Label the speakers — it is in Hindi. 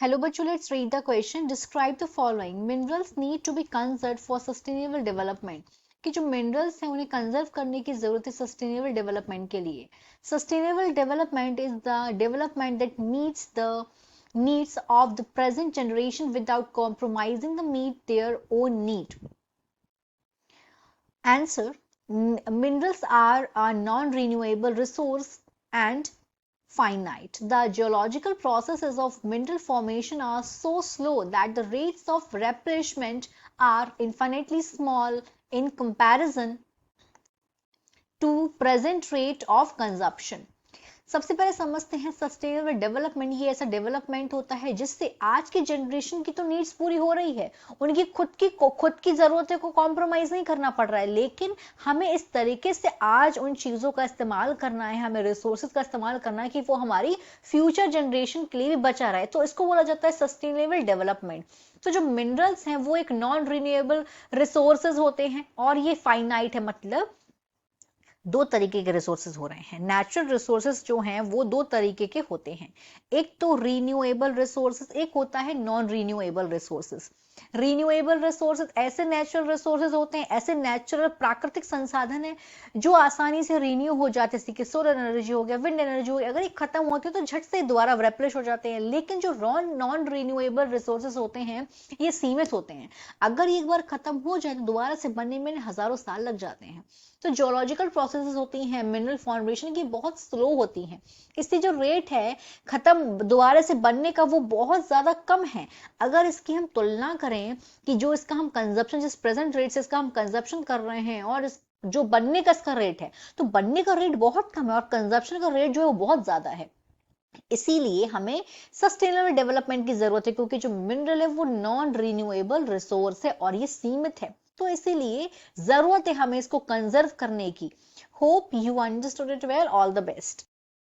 Speaker 1: हेलो बच्चों, let's read the question. Describe the following. Minerals need to be conserve for sustainable development. कि जो मिनरल्स हैं उन्हें कंजर्व करने की जरूरत है सस्टेनेबल डेवलपमेंट के लिए. Sustainable development is the development that meets the needs of the present generation without compromising the meet their own need. Answer: minerals are a non-renewable resource and finite. The geological processes of mineral formation are so slow that the rates of replenishment are infinitely small in comparison to present rate of consumption. सबसे पहले समझते हैं सस्टेनेबल डेवलपमेंट. ये ऐसा डेवलपमेंट होता है जिससे आज की जनरेशन की तो नीड्स पूरी हो रही है, उनकी खुद की जरूरतों को कॉम्प्रोमाइज नहीं करना पड़ रहा है, लेकिन हमें इस तरीके से आज उन चीजों का इस्तेमाल करना है, हमें रिसोर्सेज का इस्तेमाल करना है कि वो हमारी फ्यूचर जनरेशन के लिए भी बचा रहे. तो इसको बोला जाता है सस्टेनेबल डेवलपमेंट. तो जो मिनरल्स हैं वो एक नॉन रिन्यूएबल रिसोर्सेज होते हैं और ये फाइनाइट है. मतलब दो तरीके के रिसोर्सेज हो रहे हैं. नेचुरल रिसोर्सेज जो हैं वो दो तरीके के होते हैं. एक तो रीन्यूएबल रिसोर्सेज, एक होता है non renewable resources. Renewable resources ऐसे नेचुरल रिसोर्सेज होते हैं, ऐसे नेचुरल प्राकृतिक संसाधन है जो आसानी से रीन्यू हो जाते हैं. जैसे कि सोलर एनर्जी हो गया, विंड एनर्जी हो गया, अगर ये खत्म होती है तो झट से दोबारा रिप्लेस हो जाते हैं. लेकिन जो नॉन रीन्यूएबल रिसोर्सेज होते हैं ये सीमित होते हैं. अगर एक बार खत्म हो जाए तो दोबारा से बनने में हजारों साल लग जाते हैं. तो जियोलॉजिकल प्रोसेसेस होती हैं मिनरल फॉर्मेशन की बहुत स्लो होती हैं. इससे जो रेट है खत्म दोबारा से बनने का वो बहुत ज्यादा कम है. अगर इसकी हम तुलना करें कि जो इसका हम कंजप्शन, जिस प्रेजेंट रेट से इसका हम कंजप्शन कर रहे हैं और इस जो बनने का इसका रेट है, तो बनने का रेट बहुत कम है और कंजप्शन का रेट जो है वो बहुत ज्यादा है. इसीलिए हमें सस्टेनेबल डेवलपमेंट की जरूरत है, क्योंकि जो मिनरल है वो नॉन रिन्यूएबल रिसोर्स है और ये सीमित है. तो इसीलिए जरूरत है हमें इसको कंजर्व करने की. Hope you understood it well. All the best.